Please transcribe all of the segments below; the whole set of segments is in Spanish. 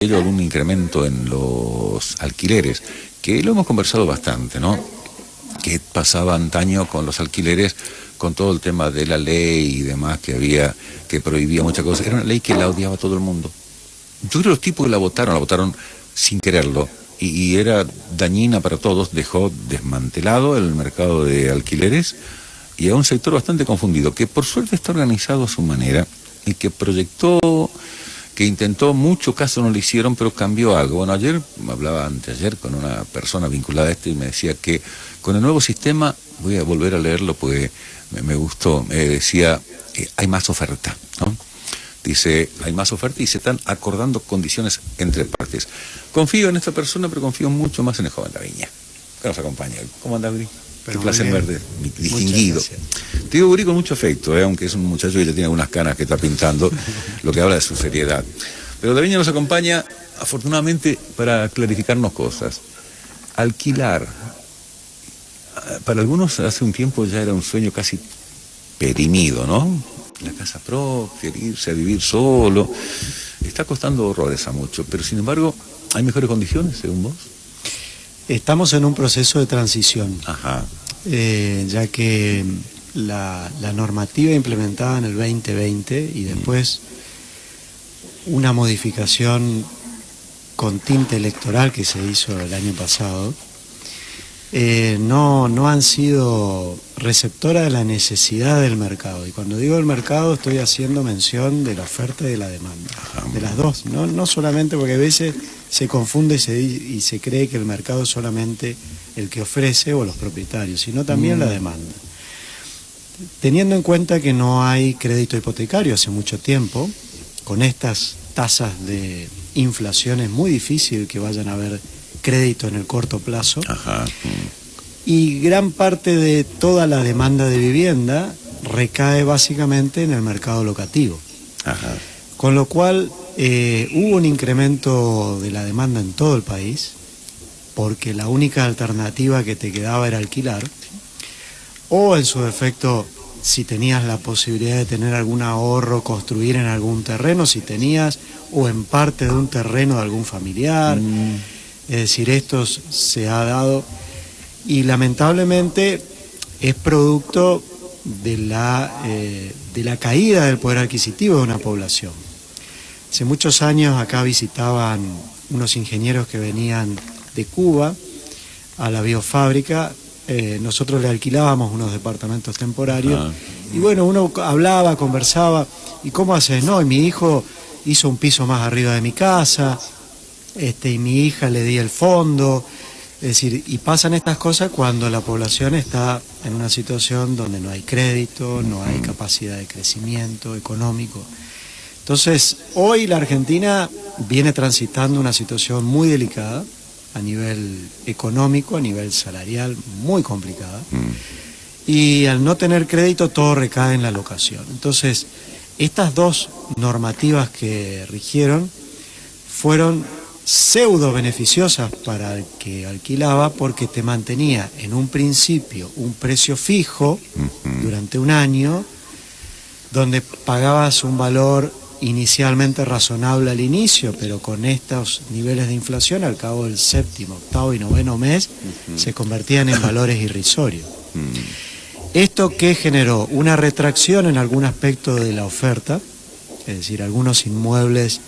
ello algún incremento en los alquileres, que lo hemos conversado bastante, ¿no? ¿Qué pasaba antaño con los alquileres, con todo el tema de la ley y demás que había, que prohibía muchas cosas? Era una ley que la odiaba todo el mundo. Yo creo que los tipos que la votaron sin quererlo, y era dañina para todos. Dejó desmantelado el mercado de alquileres y a un sector bastante confundido, que por suerte está organizado a su manera y que proyectó, que intentó, mucho caso no le hicieron, pero cambió algo. Bueno, anteayer con una persona vinculada a esto y me decía que con el nuevo sistema, voy a volver a leerlo porque me gustó, decía, hay más oferta, ¿no? Dice, hay más oferta y se están acordando condiciones entre partes. Confío en esta persona, pero confío mucho más en el joven Daviña, que nos acompaña. ¿Cómo anda, Uri? Qué placer verde, distinguido. Te digo Uri con mucho afecto, aunque es un muchacho que ya tiene algunas canas que está pintando, lo que habla de su seriedad. Pero Daviña nos acompaña, afortunadamente, para clarificarnos cosas. Alquilar, para algunos hace un tiempo ya era un sueño casi perimido, ¿no? La casa propia, irse a vivir solo, está costando horrores a mucho, pero sin embargo, ¿hay mejores condiciones según vos? Estamos en un proceso de transición. Ajá. Ya que la normativa implementada en el 2020 y después una modificación con tinte electoral que se hizo el año pasado, no han sido receptora de la necesidad del mercado. Y cuando digo el mercado estoy haciendo mención de la oferta y de la demanda, de las dos, no solamente, porque a veces se confunde y se cree que el mercado es solamente el que ofrece o los propietarios, sino también la demanda. Teniendo en cuenta que no hay crédito hipotecario hace mucho tiempo, con estas tasas de inflación es muy difícil que vayan a haber crédito en el corto plazo. Ajá. Y gran parte de toda la demanda de vivienda recae básicamente en el mercado locativo. Ajá. Con lo cual hubo un incremento de la demanda en todo el país, porque la única alternativa que te quedaba era alquilar, o en su defecto, si tenías la posibilidad de tener algún ahorro, construir en algún terreno, si tenías, o en parte de un terreno de algún familiar. Es decir, esto se ha dado y lamentablemente es producto de la caída del poder adquisitivo de una población. Hace muchos años acá visitaban unos ingenieros que venían de Cuba a la biofábrica. Nosotros le alquilábamos unos departamentos temporarios y bueno, uno hablaba, conversaba, ¿y cómo haces? No, y mi hijo hizo un piso más arriba de mi casa, y mi hija le di el fondo. Es decir, y pasan estas cosas cuando la población está en una situación donde no hay crédito, no hay capacidad de crecimiento económico. Entonces, hoy la Argentina viene transitando una situación muy delicada a nivel económico, a nivel salarial, muy complicada. Y al no tener crédito, todo recae en la locación. Entonces, estas dos normativas que rigieron fueron pseudo beneficiosas para el que alquilaba, porque te mantenía en un principio un precio fijo durante un año, donde pagabas un valor inicialmente razonable al inicio, pero con estos niveles de inflación al cabo del séptimo, octavo y noveno mes se convertían en valores irrisorios. ¿Esto qué generó? Una retracción en algún aspecto de la oferta, es decir, algunos inmuebles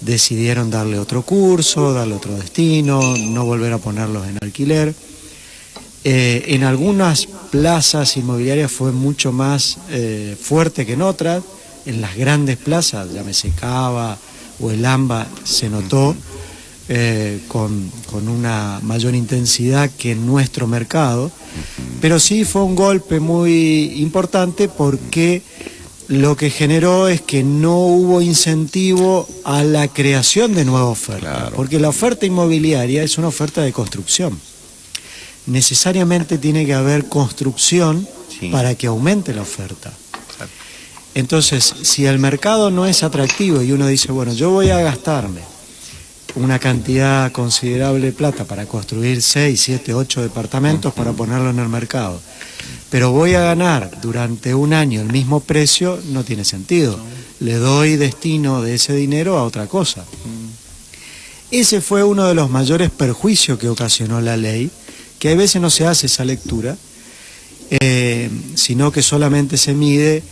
decidieron darle otro curso, darle otro destino, no volver a ponerlos en alquiler. En algunas plazas inmobiliarias fue mucho más fuerte que en otras. En las grandes plazas, llámese Cava o el AMBA, se notó con una mayor intensidad que en nuestro mercado, pero sí fue un golpe muy importante porque lo que generó es que no hubo incentivo a la creación de nueva oferta, claro, porque la oferta inmobiliaria es una oferta de construcción. Necesariamente tiene que haber construcción para que aumente la oferta. Entonces, si el mercado no es atractivo y uno dice, bueno, yo voy a gastarme una cantidad considerable de plata para construir 6, 7, 8 departamentos para ponerlo en el mercado, pero voy a ganar durante un año el mismo precio, no tiene sentido. Le doy destino de ese dinero a otra cosa. Ese fue uno de los mayores perjuicios que ocasionó la ley, que a veces no se hace esa lectura, sino que solamente se mide,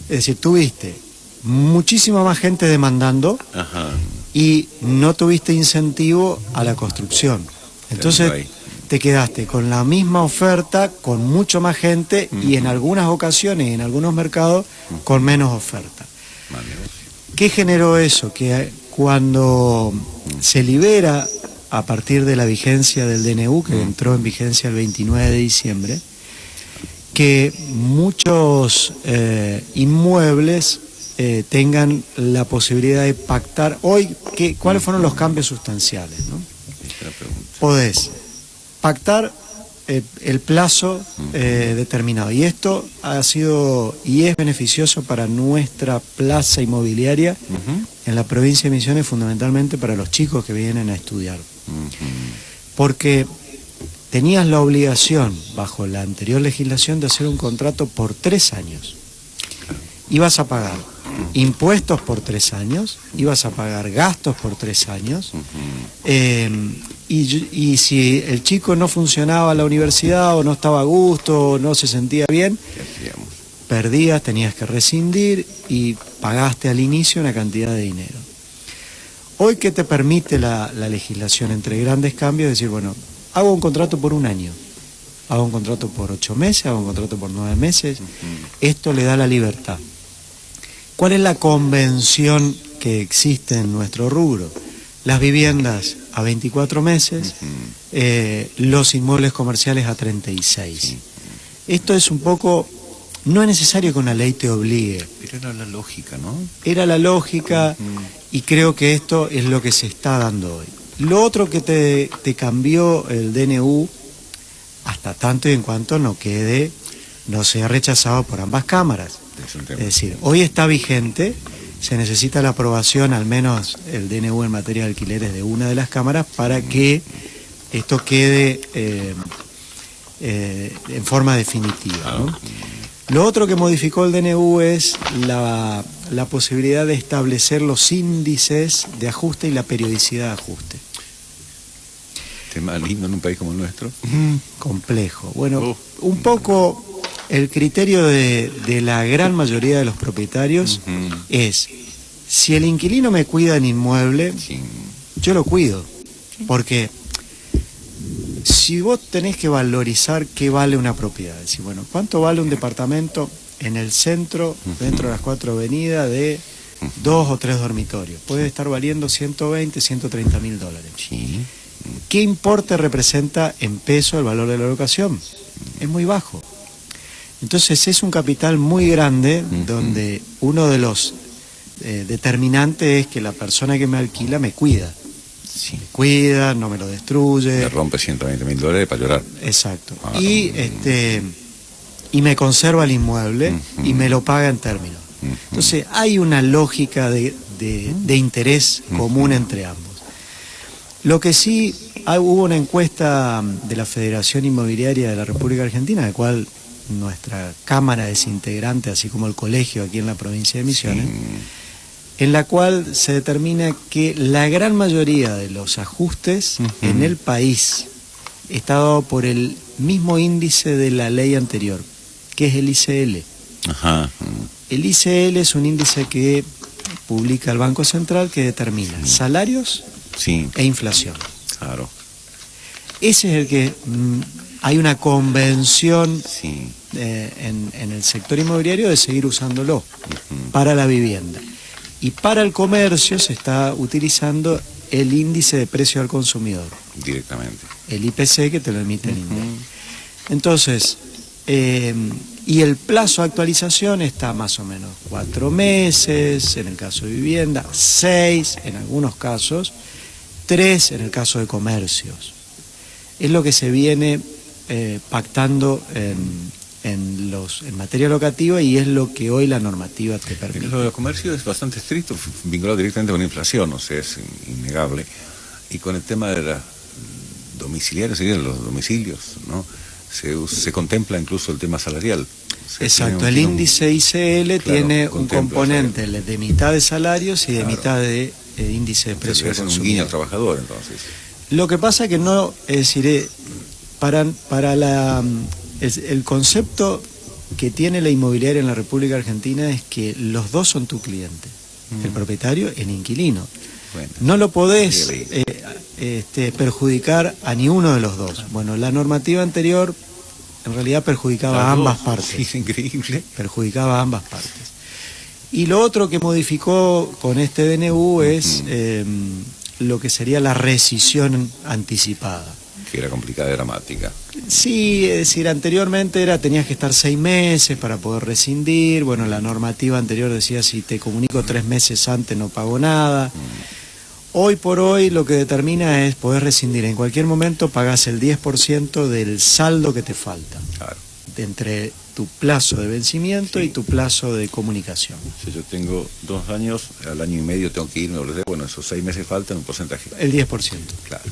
es decir, tuviste muchísima más gente demandando. Ajá. Y no tuviste incentivo a la construcción. Entonces te quedaste con la misma oferta, con mucho más gente y en algunas ocasiones, en algunos mercados, con menos oferta. ¿Qué generó eso? Que cuando se libera a partir de la vigencia del DNU, que entró en vigencia el 29 de diciembre, que muchos inmuebles tengan la posibilidad de pactar. Hoy, ¿cuáles fueron los cambios sustanciales, ¿no? Podés pactar el plazo determinado. Y esto ha sido y es beneficioso para nuestra plaza inmobiliaria en la provincia de Misiones, fundamentalmente para los chicos que vienen a estudiar. Porque tenías la obligación, bajo la anterior legislación, de hacer un contrato por 3 años. Ibas a pagar impuestos por 3 años, ibas a pagar gastos por 3 años, y si el chico no funcionaba a la universidad o no estaba a gusto o no se sentía bien, perdías, tenías que rescindir y pagaste al inicio una cantidad de dinero. Hoy, ¿qué te permite la legislación entre grandes cambios? Decir, bueno, hago un contrato por 1 año, hago un contrato por 8 meses, hago un contrato por 9 meses, esto le da la libertad. ¿Cuál es la convención que existe en nuestro rubro? Las viviendas a 24 meses, los inmuebles comerciales a 36. Esto es un poco, no es necesario que una ley te obligue. Pero era la lógica, ¿no? Era la lógica y creo que esto es lo que se está dando hoy. Lo otro que te cambió el DNU, hasta tanto y en cuanto no sea rechazado por ambas cámaras. Es decir, hoy está vigente, se necesita la aprobación, al menos el DNU en materia de alquileres, de una de las cámaras para que esto quede en forma definitiva, ¿no? Lo otro que modificó el DNU es la posibilidad de establecer los índices de ajuste y la periodicidad de ajuste. Tema lindo en un país como el nuestro. Complejo. Bueno, un poco el criterio de la gran mayoría de los propietarios es, si el inquilino me cuida el inmueble, yo lo cuido. Porque si vos tenés que valorizar qué vale una propiedad, decir, bueno, ¿cuánto vale un departamento en el centro, dentro de las 4 avenidas, de 2 o 3 dormitorios? Puede estar valiendo 120, 130 mil dólares. ¿Qué importe representa en peso el valor de la locación? Es muy bajo. Entonces es un capital muy grande donde uno de los determinantes es que la persona que me alquila me cuida. Me cuida, no me lo destruye. Me rompe 120 mil dólares para llorar. Exacto. Y me conserva el inmueble y me lo paga en términos. Entonces hay una lógica de interés común entre ambos. Lo que sí, hubo una encuesta de la Federación Inmobiliaria de la República Argentina, de cual nuestra Cámara es integrante, así como el colegio aquí en la provincia de Misiones, en la cual se determina que la gran mayoría de los ajustes en el país está dado por el mismo índice de la ley anterior, que es el ICL. El ICL es un índice que publica el Banco Central que determina salarios e inflación. Claro. Ese es el que hay una convención en el sector inmobiliario de seguir usándolo para la vivienda. Y para el comercio se está utilizando el índice de precio al consumidor. Directamente. El IPC, que te lo emite el INDEC. Entonces, y el plazo de actualización está más o menos 4 meses, en el caso de vivienda, 6 en algunos casos, 3 en el caso de comercios. Es lo que se viene pactando en materia locativa y es lo que hoy la normativa te permite. Lo del comercio es bastante estricto, vinculado directamente con la inflación, o sea, es innegable. Y con el tema de la domiciliaria, serían los domicilios, ¿no? Se contempla incluso el tema salarial. Exacto, el índice ICL tiene un componente de mitad de salarios y de mitad de índice de precio del un consumidor. guiño al trabajador, entonces. Lo que pasa que no, es decir, para el concepto que tiene la inmobiliaria en la República Argentina es que los dos son tu cliente, el propietario y el inquilino. Bueno, no lo podés perjudicar a ni uno de los dos. Bueno, la normativa anterior en realidad perjudicaba a ambas partes. Sí, es increíble. Perjudicaba a ambas partes. Y lo otro que modificó con este DNU es lo que sería la rescisión anticipada. Que era complicada y dramática. Sí, es decir, anteriormente tenías que estar 6 meses para poder rescindir. Bueno, la normativa anterior decía si te comunico 3 meses antes no pago nada. Hoy por hoy lo que determina es poder rescindir. En cualquier momento pagás el 10% del saldo que te falta. Claro. Entre tu plazo de vencimiento y tu plazo de comunicación. Si yo tengo 2 años, al año y medio tengo que irme, bueno, esos 6 meses faltan un porcentaje. El 10%. Claro.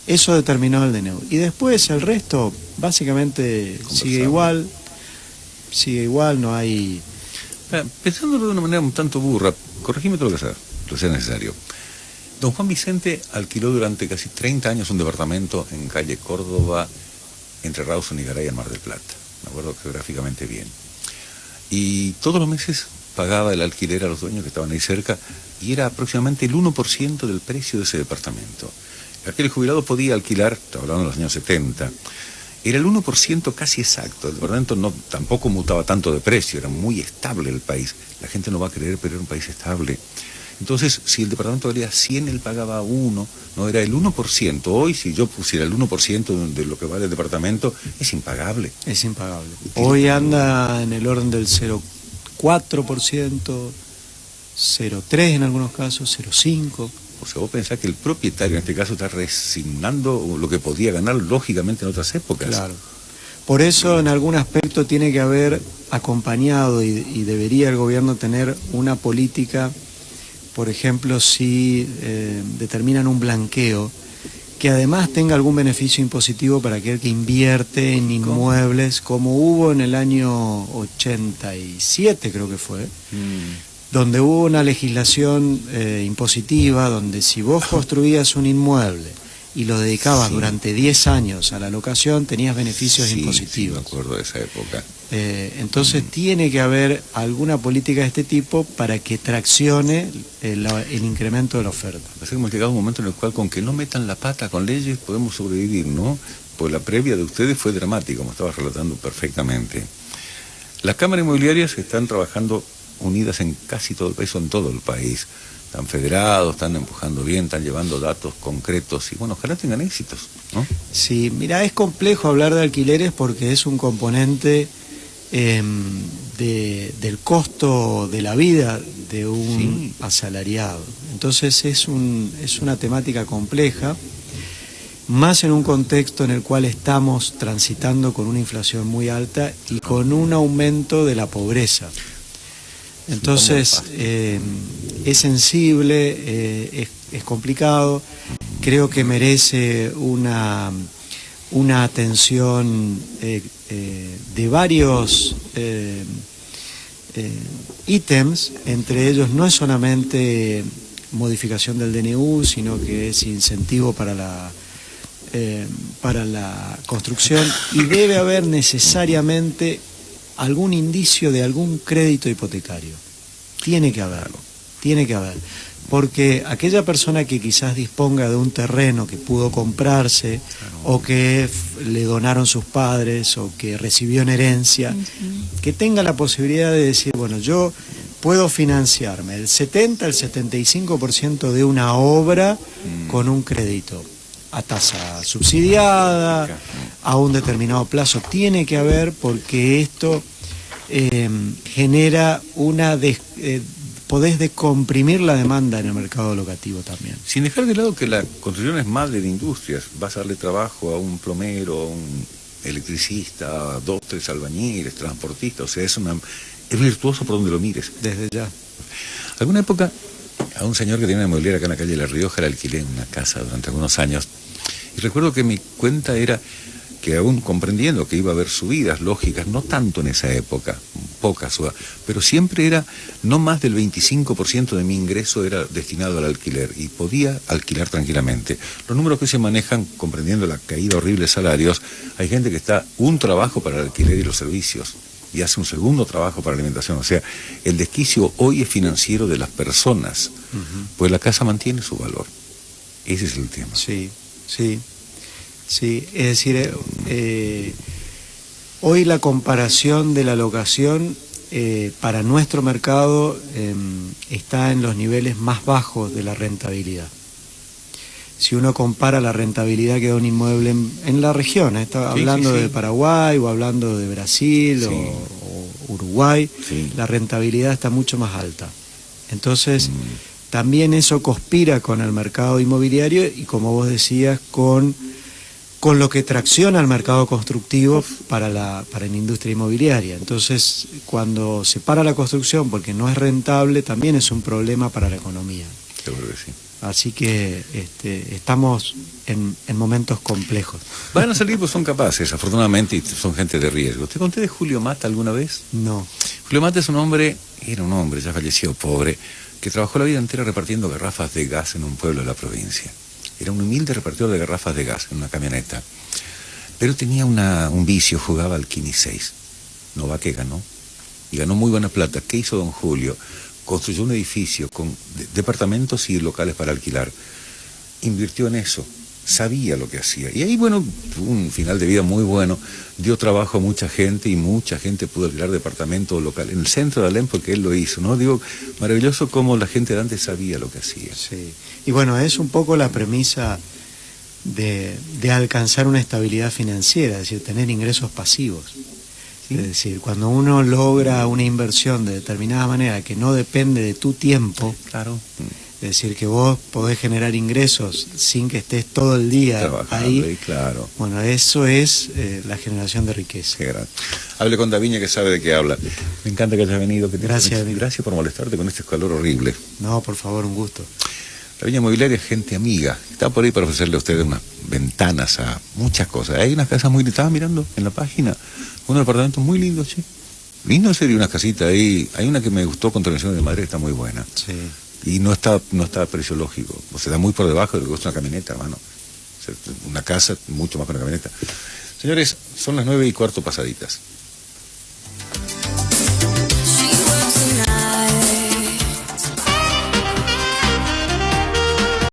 Eso determinó el DNU. Y después el resto básicamente sigue igual, no hay... Pensándolo de una manera un tanto burra, corregime todo lo que sea necesario. Don Juan Vicente alquiló durante casi 30 años un departamento en calle Córdoba, entre Rawson y Garay, en Mar del Plata. Me acuerdo geográficamente bien. Y todos los meses pagaba el alquiler a los dueños que estaban ahí cerca y era aproximadamente el 1% del precio de ese departamento. Aquel jubilado podía alquilar, estaba hablando de los años 70, era el 1% casi exacto. El departamento tampoco mutaba tanto de precio, era muy estable el país. La gente no va a creer, pero era un país estable. Entonces, si el departamento valía 100, él pagaba 1, no era el 1%. Hoy, si yo pusiera el 1% de lo que vale el departamento, es impagable. Es impagable. Hoy anda en el orden del 0,4%, 0,3% en algunos casos, 0,5%. O sea, vos pensás que el propietario en este caso está resignando lo que podía ganar lógicamente en otras épocas. Claro. Por eso en algún aspecto tiene que haber acompañado y debería el gobierno tener una política, por ejemplo, si determinan un blanqueo, que además tenga algún beneficio impositivo para aquel que invierte en inmuebles, como hubo en el año 87, creo que fue. Donde hubo una legislación impositiva, donde si vos construías un inmueble y lo dedicabas durante 10 años a la locación, tenías beneficios impositivos. Sí, me acuerdo de esa época. Entonces tiene que haber alguna política de este tipo para que traccione el incremento de la oferta. Parece que hemos llegado a un momento en el cual con que no metan la pata con leyes podemos sobrevivir, ¿no? Pues la previa de ustedes fue dramática, como estabas relatando perfectamente. Las cámaras inmobiliarias están trabajando unidas en casi todo el país o en todo el país. Están federados, están empujando bien, están llevando datos concretos y bueno, ojalá tengan éxitos, ¿no? Sí, mira, es complejo hablar de alquileres porque es un componente del costo de la vida de un asalariado. Entonces es una temática compleja, más en un contexto en el cual estamos transitando con una inflación muy alta y con un aumento de la pobreza. Entonces es sensible, es complicado, creo que merece una atención de varios ítems, entre ellos no es solamente modificación del DNU, sino que es incentivo para la construcción y debe haber necesariamente algún indicio de algún crédito hipotecario. Tiene que haberlo, porque aquella persona que quizás disponga de un terreno que pudo comprarse o que le donaron sus padres o que recibió en herencia, que tenga la posibilidad de decir, bueno, yo puedo financiarme el 75% de una obra con un crédito a tasa subsidiada, a un determinado plazo. Tiene que haber, porque esto genera podés descomprimir la demanda en el mercado locativo también. Sin dejar de lado que la construcción es madre de industrias. Vas a darle trabajo a un plomero, a un electricista, a 2, 3 albañiles, transportistas. O sea, es virtuoso por donde lo mires. Desde ya. Alguna época, a un señor que tenía una inmobiliaria acá en la calle La Rioja, le alquilé en una casa durante algunos años. Y recuerdo que mi cuenta era que aún comprendiendo que iba a haber subidas lógicas, no tanto en esa época, un poca suba, pero siempre era no más del 25% de mi ingreso era destinado al alquiler y podía alquilar tranquilamente. Los números que se manejan, comprendiendo la caída horrible de salarios, hay gente que está un trabajo para el alquiler y los servicios y hace un segundo trabajo para alimentación. O sea, el desquicio hoy es financiero de las personas, pues la casa mantiene su valor. Ese es el tema. Sí, sí, sí. Es decir, hoy la comparación de la locación para nuestro mercado está en los niveles más bajos de la rentabilidad. Si uno compara la rentabilidad que da un inmueble en la región, está hablando de Paraguay o hablando de Brasil o Uruguay, la rentabilidad está mucho más alta. Entonces, también eso conspira con el mercado inmobiliario y, como vos decías, con lo que tracciona el mercado constructivo para la industria inmobiliaria. Entonces, cuando se para la construcción porque no es rentable, también es un problema para la economía. Seguro que sí. Así que estamos en momentos complejos. Van a salir, pues son capaces, afortunadamente, y son gente de riesgo. ¿Te conté de Julio Mata alguna vez? No. Julio Mata es era un hombre, ya falleció, pobre, que trabajó la vida entera repartiendo garrafas de gas en un pueblo de la provincia. Era un humilde repartidor de garrafas de gas en una camioneta. Pero tenía un vicio, jugaba al Quini 6. No va que ganó. Y ganó muy buena plata. ¿Qué hizo don Julio? Construyó un edificio con departamentos y locales para alquilar. Invirtió en eso. Sabía lo que hacía. Y ahí, bueno, tuvo un final de vida muy bueno. Dio trabajo a mucha gente y mucha gente pudo alquilar departamentos locales. En el centro de Alem, porque él lo hizo, ¿no? Digo, maravilloso cómo la gente de antes sabía lo que hacía. Sí. Y bueno, es un poco la premisa de alcanzar una estabilidad financiera, es decir, tener ingresos pasivos. ¿Sí? Es decir, cuando uno logra una inversión de determinada manera que no depende de tu tiempo, claro. Es decir, que vos podés generar ingresos sin que estés todo el día trabajando ahí. Claro. Bueno, eso es la generación de riqueza. Qué gran. Hable con Daviña, que sabe de qué habla. Me encanta que hayas venido. Gracias. Gracias por molestarte con este calor horrible. No, por favor, un gusto. Daviña Inmobiliaria es gente amiga. Está por ahí para ofrecerle a ustedes unas ventanas a muchas cosas. Hay unas casas estaba mirando en la página, unos departamentos muy lindos, che. Lindo en serio, unas casitas ahí. Hay una que me gustó con terminación de madera, está muy buena. Sí. Y no está a precio lógico, o sea, da muy por debajo de lo que cuesta una camioneta, hermano. O sea, una casa mucho más que una camioneta. Señores, son las 9:15 pasaditas.